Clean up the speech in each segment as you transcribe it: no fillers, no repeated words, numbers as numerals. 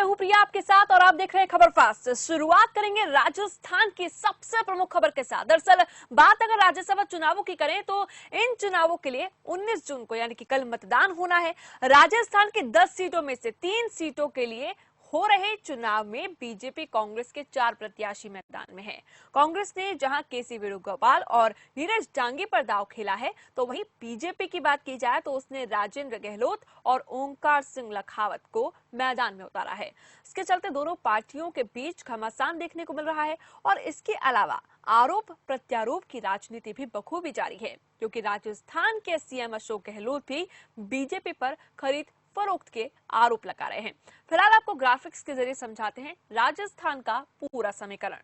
हूं प्रिया आपके साथ और आप देख रहे हैं खबर फास्ट। शुरुआत करेंगे राजस्थान की सबसे प्रमुख खबर के साथ। दरअसल बात अगर राज्यसभा चुनावों की करें तो इन चुनावों के लिए 19 जून को यानी कि कल मतदान होना है। राजस्थान की 10 सीटों में से 3 सीटों के लिए हो रहे चुनाव में बीजेपी कांग्रेस के 4 प्रत्याशी मैदान में हैं। कांग्रेस ने जहां केसी वेणुगोपाल और नीरज डांगी पर दांव खेला है, तो वहीं बीजेपी की बात की जाए तो उसने राजेंद्र गहलोत और ओंकार सिंह लखावत को मैदान में उतारा है। इसके चलते दोनों पार्टियों के बीच घमासान देखने को मिल रहा है और इसके अलावा आरोप प्रत्यारोप की राजनीति भी बखूबी जारी है, क्योंकि राजस्थान के सीएम अशोक गहलोत भी बीजेपी पर खरीद फरोख्त के आरोप लगा रहे हैं। फिलहाल आपको ग्राफिक्स के जरिए समझाते हैं राजस्थान का पूरा समीकरण।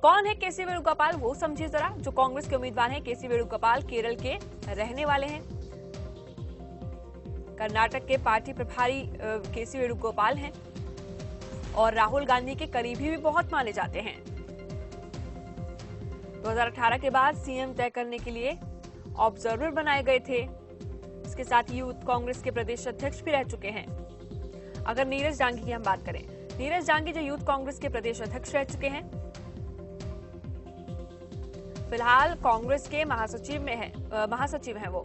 कौन है केसी वेणुगोपाल, वो समझिए जरा। जो कांग्रेस के उम्मीदवार हैं केसी वेणुगोपाल केरल के रहने वाले हैं। कर्नाटक के पार्टी प्रभारी केसी वेणुगोपाल हैं और राहुल गांधी के करीबी भी बहुत माने जाते हैं। 2018 के बाद सीएम तय करने के लिए ऑब्जर्वर बनाए गए थे। इसके साथ यूथ कांग्रेस के प्रदेश अध्यक्ष भी रह चुके हैं। अगर नीरज डांगी की हम बात करें, नीरज डांगी जो यूथ कांग्रेस के प्रदेश अध्यक्ष रह चुके हैं, फिलहाल कांग्रेस के महासचिव हैं वो,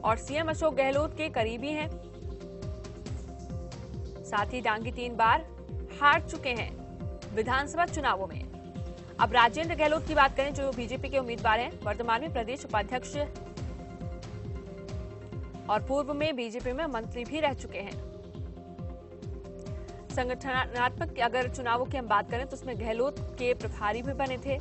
और सीएम अशोक गहलोत के करीबी हैं। साथ ही डांगी 3 बार हार चुके हैं विधानसभा चुनावों में। अब राजेंद्र गहलोत की बात करें जो बीजेपी के उम्मीदवार हैं, वर्तमान में प्रदेश उपाध्यक्ष और पूर्व में बीजेपी में मंत्री भी रह चुके हैं। संगठनात्मक अगर चुनावों की हम बात करें तो उसमें गहलोत के प्रभारी भी बने थे।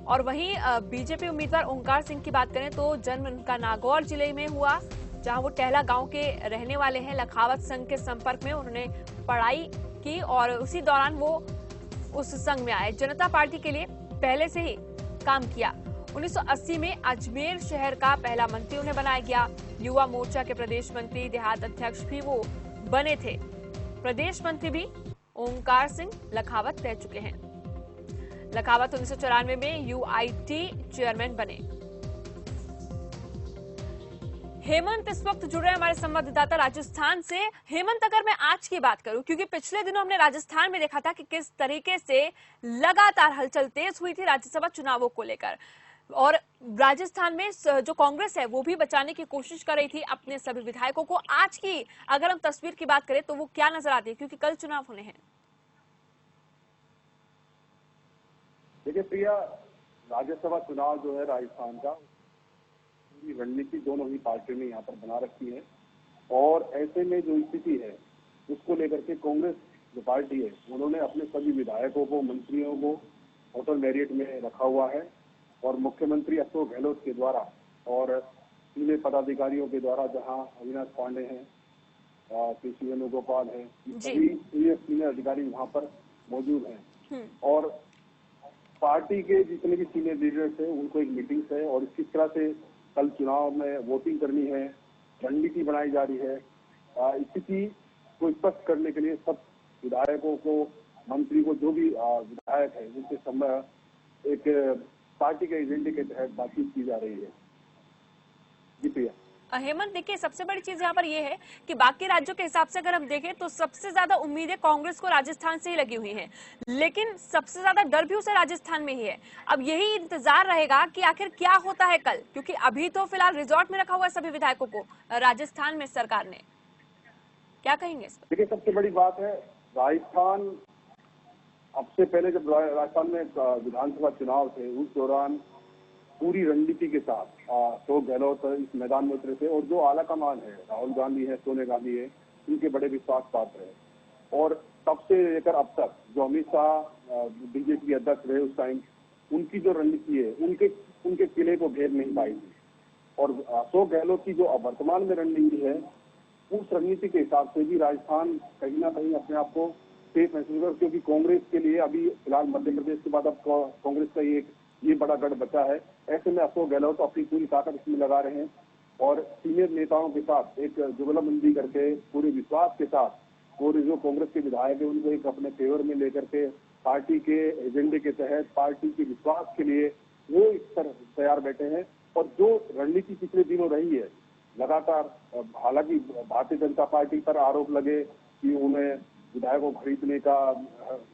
और वहीं बीजेपी उम्मीदवार ओंकार सिंह की बात करें तो जन्म उनका नागौर जिले में हुआ, जहां वो टहला गांव के रहने वाले हैं। लखावत संघ के संपर्क में उन्होंने पढ़ाई की और उसी दौरान वो उस संघ में आए। जनता पार्टी के लिए पहले से ही काम किया। 1980 में अजमेर शहर का पहला मंत्री उन्हें बनाया गया। युवा मोर्चा के प्रदेश मंत्री, देहात अध्यक्ष भी वो बने थे। प्रदेश मंत्री भी ओंकार सिंह लखावत रह चुके हैं। लखावत 1994 में यूआईटी चेयरमैन बने। हेमंत इस वक्त जुड़ रहे हैं हमारे संवाददाता राजस्थान से। हेमंत, अगर मैं आज की बात करूं, क्योंकि पिछले दिनों हमने राजस्थान में देखा था कि किस तरीके से लगातार हलचल तेज हुई थी राज्यसभा चुनावों को लेकर, और राजस्थान में जो कांग्रेस है वो भी बचाने की कोशिश कर रही थी अपने सभी विधायकों को। आज की अगर हम तस्वीर की बात करें तो वो क्या नजर आती है, क्योंकि कल चुनाव होने हैं? देखिए प्रिया, राज्यसभा चुनाव जो है राजस्थान का, पूरी रणनीति दोनों ही पार्टियों ने यहाँ पर बना रखी है। और ऐसे में जो स्थिति है उसको लेकर के कांग्रेस जो पार्टी है उन्होंने अपने सभी विधायकों को, मंत्रियों को वोटर मेरिट में रखा हुआ है। और मुख्यमंत्री अशोक गहलोत के द्वारा और सीनियर पदाधिकारियों के द्वारा, जहां अविनाश पांडे हैं, केसी वेणुगोपाल है, सभी सीनियर अधिकारी वहां पर मौजूद हैं। और पार्टी के जितने भी सीनियर लीडर्स हैं उनको एक मीटिंग है और इस तरह से कल चुनाव में वोटिंग करनी है, रणनीति बनाई जा रही है। स्थिति को स्पष्ट करने के लिए सब विधायकों को, मंत्री को, जो भी विधायक है उनके समय एक पार्टी के एजेंडे के तहत बातचीत की जा रही है। जी प्रिया। हेमंत, देखिए सबसे बड़ी चीज यहाँ पर ये है कि बाकी राज्यों के हिसाब से अगर हम देखें तो सबसे ज्यादा उम्मीदें कांग्रेस को राजस्थान से ही लगी हुई हैं, लेकिन सबसे ज्यादा डर भी उसे राजस्थान में ही है। अब यही इंतजार रहेगा कि आखिर क्या होता है कल, क्योंकि अभी तो फिलहाल रिजॉर्ट में रखा हुआ है सभी विधायकों को राजस्थान में सरकार ने। क्या कहेंगे इस पर? देखिए सबसे बड़ी बात है, राजस्थान अब से पहले जब राजस्थान में विधानसभा चुनाव थे उस दौरान पूरी रणनीति के साथ अशोक गहलोत इस मैदान में उतरे थे। और जो आला कमान है, राहुल गांधी है, सोनिया गांधी है, उनके बड़े विश्वास पात्र है। और तब से लेकर अब तक जो अमित शाह बीजेपी के अध्यक्ष रहे उस टाइम, उनकी जो रणनीति है उनके किले को घेर नहीं पाई थी। और अशोक गहलोत की जो वर्तमान में रणनीति है, उस रणनीति के हिसाब से भी राजस्थान कहीं ना कहीं अपने आप को सेफ महसूस कर, क्योंकि कांग्रेस के लिए अभी फिलहाल मध्य प्रदेश के बाद अब कांग्रेस का ये बड़ा गढ़ बचा है। ऐसे में अशोक गहलोत अपनी पूरी ताकत इसमें लगा रहे हैं और सीनियर नेताओं के साथ एक जुगलबंदी करके पूरे विश्वास के साथ पूरे जो कांग्रेस के विधायक है उनको एक अपने फेवर में लेकर के पार्टी के एजेंडे के तहत, पार्टी के विश्वास के लिए वो इस तरह तैयार बैठे हैं। और जो रणनीति पिछले दिनों रही है लगातार, हालांकि भारतीय जनता पार्टी पर आरोप लगे, कि उन्हें विधायकों को खरीदने का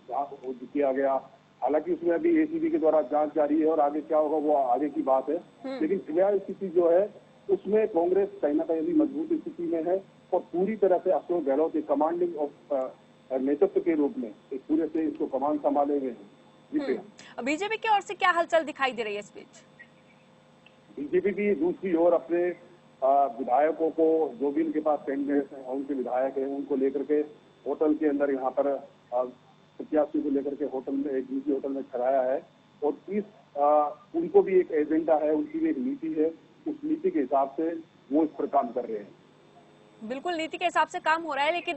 किया गया। हालांकि उसमें अभी एसीबी के द्वारा जांच जारी है और आगे क्या होगा वो आगे की बात है। लेकिन फिलहाल स्थिति जो है उसमें कांग्रेस कहीं ना कहीं मजबूत स्थिति में है और पूरी तरह से अशोक गहलोत के कमांडिंग ऑफ नेतृत्व के रूप में एक पूरे से इसको कमान संभाले हुए हैं। जी प्रिया। बीजेपी की ओर से क्या हलचल दिखाई दे रही है इस बीच? बीजेपी भी दूसरी ओर अपने विधायकों को, जो भी उनके पास कैंडिडेट हैं, उनके विधायक हैं, उनको लेकर के होटल के अंदर यहाँ पर प्रत्याशी को लेकर के होटल में, एक दूसरी होटल में ठहराया है और इस उनको भी एक एजेंडा है, उनकी भी एक नीति है। उस नीति के हिसाब से वो इस पर काम कर रहे हैं। बिल्कुल नीति के हिसाब से काम हो रहा है, लेकिन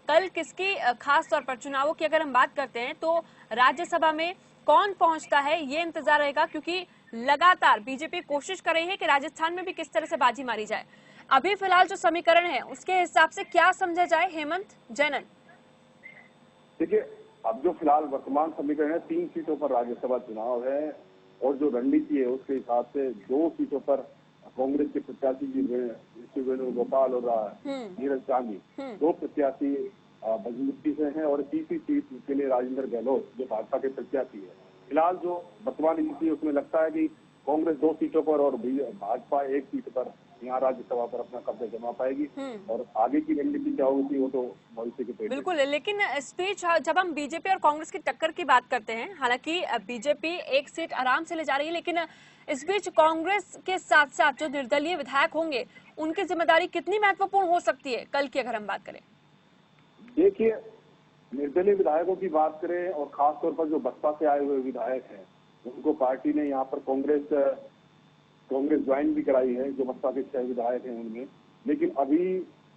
कल किसकी खास तौर पर चुनावों की अगर हम बात करते हैं तो राज्यसभा में कौन पहुंचता है ये इंतजार रहेगा, क्योंकि लगातार बीजेपी कोशिश कर रही है कि राजस्थान में भी किस तरह से बाजी मारी जाए। अभी फिलहाल जो समीकरण है उसके हिसाब से क्या समझा जाए हेमंत जैनन? देखिए, अब जो फिलहाल वर्तमान समीकरण है 3 सीटों पर राज्यसभा चुनाव है और जो रणनीति है उसके हिसाब से 2 सीटों पर कांग्रेस के प्रत्याशी जी वेणुगोपाल और नीरज चांदी 2 प्रत्याशी मजबूती से हैं और तीसरी सीट के लिए राजेंद्र गहलोत जो भाजपा के प्रत्याशी है। फिलहाल जो वर्तमान स्थिति है उसमें लगता है कि कांग्रेस 2 सीटों पर और भाजपा 1 सीट पर यहाँ राज्यसभा पर अपना कब्जा जमा पाएगी और आगे की रणनीति क्या होगी वो तो भविष्य के पेड़। बिल्कुल, लेकिन स्पीच जब हम बीजेपी और कांग्रेस की टक्कर की बात करते हैं, हालांकि बीजेपी 1 सीट आराम से ले जा रही है, लेकिन इस बीच कांग्रेस के साथ साथ जो निर्दलीय विधायक होंगे उनकी जिम्मेदारी कितनी महत्वपूर्ण हो सकती है कल की अगर हम बात करें? देखिए, निर्दलीय विधायकों की बात करें और खासतौर पर जो बसपा से आए हुए विधायक हैं उनको पार्टी ने यहाँ पर कांग्रेस ज्वाइन भी कराई है, जो बसपा के 6 विधायक हैं उनमें। लेकिन अभी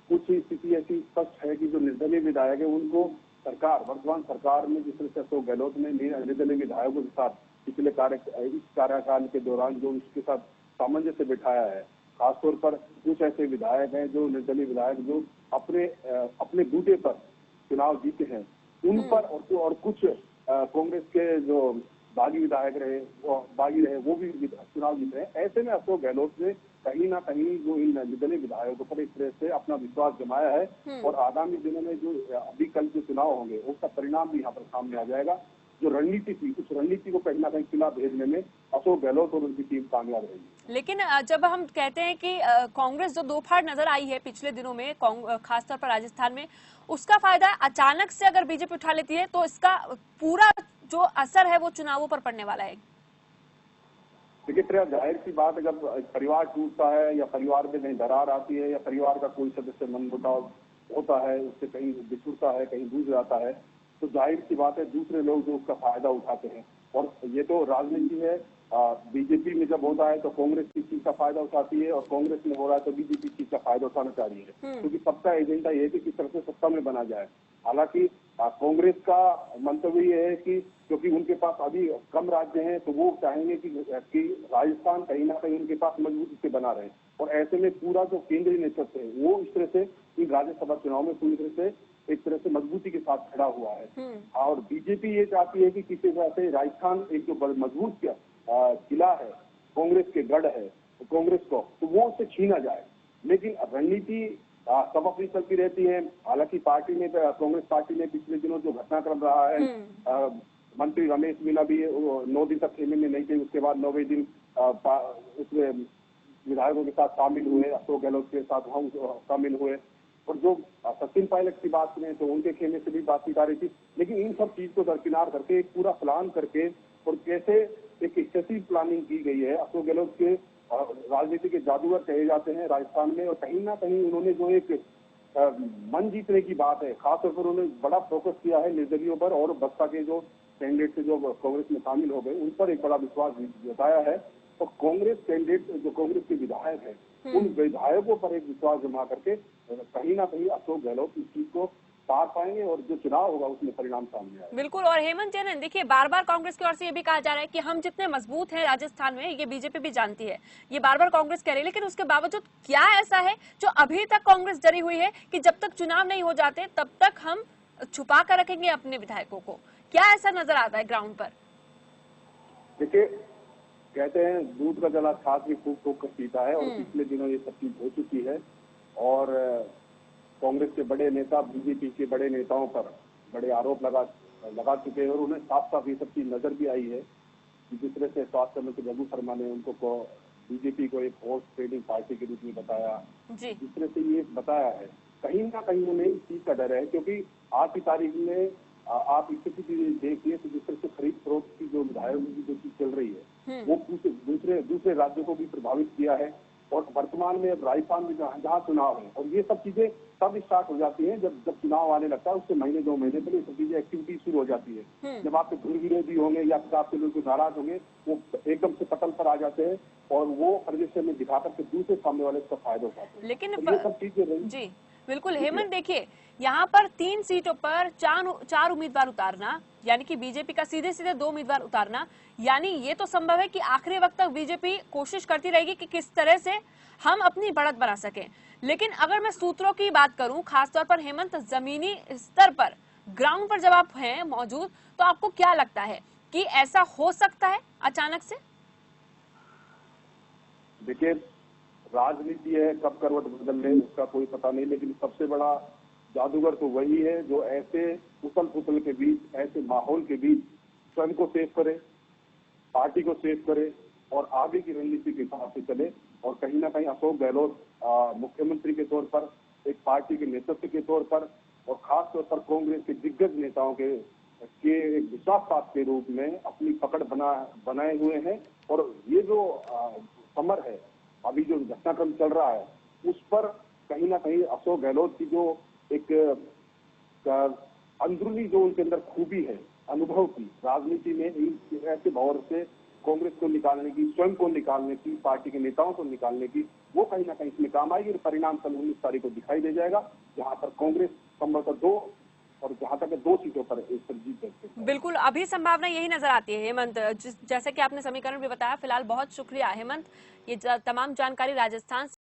कुछ स्थिति ऐसी स्पष्ट है कि जो निर्दलीय विधायक है उनको वर्तमान सरकार में जिस तरह से अशोक गहलोत ने निर्दलीय विधायकों के साथ पिछले इस कार्यकाल के दौरान जो उसके साथ सामंजस्य बिठाया है, खासतौर पर कुछ ऐसे विधायक हैं जो निर्दलीय विधायक जो अपने बूते पर चुनाव जीते हैं उन पर और कुछ कांग्रेस के जो बागी विधायक रहे वो भी चुनाव जीते हैं। ऐसे में अशोक गहलोत ने कहीं ना कहीं जो इन निर्दलीय विधायकों पर एक तरह से अपना विश्वास जमाया है और आगामी दिनों में जो अभी कल जो चुनाव होंगे उसका परिणाम भी यहाँ पर सामने आ जाएगा। जो रणनीति थी उस रणनीति को कहीं ना कहीं खिला भेजने में अशोक गहलोत और उनकी टीम कामयाब रहेगी। लेकिन जब हम कहते हैं कि कांग्रेस जो दो फाड़ नजर आई है पिछले दिनों में खासतौर पर राजस्थान में, उसका फायदा अचानक से अगर बीजेपी उठा लेती है तो इसका पूरा जो असर है वो चुनावों पर पड़ने वाला है। देखिए प्रिया, जाहिर सी बात है जब परिवार टूटता है या परिवार में कहीं दरार आती है या परिवार का कोई सदस्य मनमुटाव होता है, उससे कहीं बिछुड़ता है, कहीं दूर जाता है, तो जाहिर सी बात है दूसरे लोग जो उसका फायदा उठाते हैं। और ये तो राजनीति है। बीजेपी में जब होता है तो कांग्रेस की चीज का फायदा उठाती है और कांग्रेस में हो रहा है तो बीजेपी चीज का फायदा उठाना चाह रही है, क्योंकि सबका एजेंडा ये है कि किस तरह से सत्ता में बना जाए। हालांकि कांग्रेस का मंतव्य ये है कि क्योंकि उनके पास अभी कम राज्य हैं तो वो चाहेंगे कि राजस्थान कहीं ना कहीं उनके पास मजबूती से बना रहे और ऐसे में पूरा जो केंद्रीय नेतृत्व है वो इस तरह से इन राज्यसभा चुनाव में पूरी तरह से एक तरह से मजबूती के साथ खड़ा हुआ है। और बीजेपी ये चाहती है कि किसी तरह से राजस्थान एक जो मजबूत किला है, कांग्रेस के गढ़ है कांग्रेस को, तो वो उससे छीना जाए। लेकिन रणनीति सब अपनी चलती रहती है। हालांकि पार्टी में कांग्रेस पार्टी में पिछले दिनों जो घटनाक्रम रहा है, मंत्री रमेश मीणा भी 9 दिन तक खेमे में नहीं थे, उसके बाद 9वें दिन उसमें विधायकों के साथ शामिल हुए, अशोक गहलोत के साथ वहां शामिल हुए। और जो सचिन पायलट की बात करें तो उनके खेमे से भी बातचीत आ रही थी। लेकिन इन सब चीज को दरकिनार करके एक पूरा प्लान करके और कैसे एक एक्सेसिव प्लानिंग की गई है। अशोक गहलोत के राजनीति के जादूगर कहे जाते हैं राजस्थान में, और कहीं ना कहीं उन्होंने जो एक मन जीतने की बात है, खासतौर पर उन्होंने बड़ा फोकस किया है निर्दलीयों पर और बसपा के जो कैंडिडेट जो कांग्रेस में शामिल हो गए उन पर एक बड़ा विश्वास जताया है। और कांग्रेस कैंडिडेट जो कांग्रेस के विधायक है उन विधायकों पर एक विश्वास जमा करके कहीं ना कहीं अशोक गहलोत इस चीज को पार पाएंगे और जो चुनाव होगा उसमें परिणाम सामने आएगा। बिल्कुल। और हेमंत जैन, देखिए बार बार कांग्रेस की ओर से ये भी कहा जा रहा है कि हम जितने मजबूत हैं राजस्थान में, ये बीजेपी भी जानती है, ये बार बार कांग्रेस कह रही है, लेकिन उसके बावजूद क्या ऐसा है जो अभी तक कांग्रेस डरी हुई है कि जब तक चुनाव नहीं हो जाते तब तक हम छुपा कर रखेंगे अपने विधायकों को? क्या ऐसा नजर आता है ग्राउंड पर? देखिए, कहते हैं दूध का जला छाछ भी फूक फूक कर पीता है और पिछले दिनों ये सब चीज हो चुकी है। और कांग्रेस के बड़े नेता बीजेपी के बड़े नेताओं पर बड़े आरोप लगा चुके हैं और उन्हें साफ साफ ये सब चीज नजर भी आई है कि जिस तरह से स्वास्थ्य मंत्री रघु शर्मा ने उनको बीजेपी को एक हॉर्स ट्रेडिंग पार्टी के रूप में बताया, जी जिस तरह से ये बताया है, कहीं ना कहीं उन्हें इस चीज का डर है, क्योंकि आज की तारीख में आप स्थिति देखिए तो जिस तरह से खरीद फरोख्त की जो विधायकों की जो चीज चल रही है वो दूसरे राज्यों को भी प्रभावित किया है। और वर्तमान में अब राजस्थान में जहाँ चुनाव है और ये सब चीजें तब स्टार्ट हो जाती है जब चुनाव आने लगता है, उससे महीने 2 महीने पहले सब चीजें एक्टिविटी शुरू हो जाती है। जब आपके धुन विरोधी होंगे या फिर आपके लोग नाराज होंगे वो एकदम से पटल पर आ जाते हैं और वो परिदृश्य में दिखा करके दूसरे सामने वाले उसका फायदा उठाते हैं। लेकिन तो ये सब चीजें रही। जी बिल्कुल हेमंत, देखिए यहाँ पर 3 सीटों पर 4 उम्मीदवार उतारना, यानी कि बीजेपी का सीधे सीधे 2 उम्मीदवार उतारना, यानी ये तो संभव है कि आखिरी वक्त तक बीजेपी कोशिश करती रहेगी कि किस तरह से हम अपनी बढ़त बना सकें। लेकिन अगर मैं सूत्रों की बात करूं, खासतौर पर हेमंत, जमीनी स्तर पर, ग्राउंड पर जब आप हैं मौजूद, तो आपको क्या लगता है कि ऐसा हो सकता है अचानक से? देखिए, राजनीति है, कब करवट बदल ले उसका कोई पता नहीं, लेकिन सबसे बड़ा जादूगर तो वही है जो ऐसे उथल पुथल के बीच, ऐसे माहौल के बीच स्वयं को सेव करे, पार्टी को सेव करे और आगे की रणनीति के हिसाब से चले। और कहीं ना कहीं अशोक गहलोत मुख्यमंत्री के तौर पर, एक पार्टी के नेतृत्व के तौर पर और खास तौर पर कांग्रेस के दिग्गज नेताओं के एक विश्वासपात के रूप में अपनी पकड़ बनाए हुए हैं। और ये जो समर है, अभी जो घटनाक्रम चल रहा है, उस पर कहीं ना कहीं अशोक गहलोत की जो एक अंदरूनी जो उनके अंदर खूबी है, अनुभव की, राजनीति में ऐसे भौर से कांग्रेस को निकालने की, स्वयं को निकालने की, पार्टी के नेताओं को निकालने की, वो कहीं ना कहीं इसमें काम आएगी और परिणाम कल 19 तारीख को दिखाई दे जाएगा, जहां पर कांग्रेस संभवतः 2 और जहां तक 2 सीटों पर इस पर जीत सकते हैं। बिल्कुल, अभी संभावना यही नजर आती है हेमंत, जैसे कि आपने समीकरण भी बताया। फिलहाल बहुत शुक्रिया हेमंत, ये तमाम जानकारी राजस्थान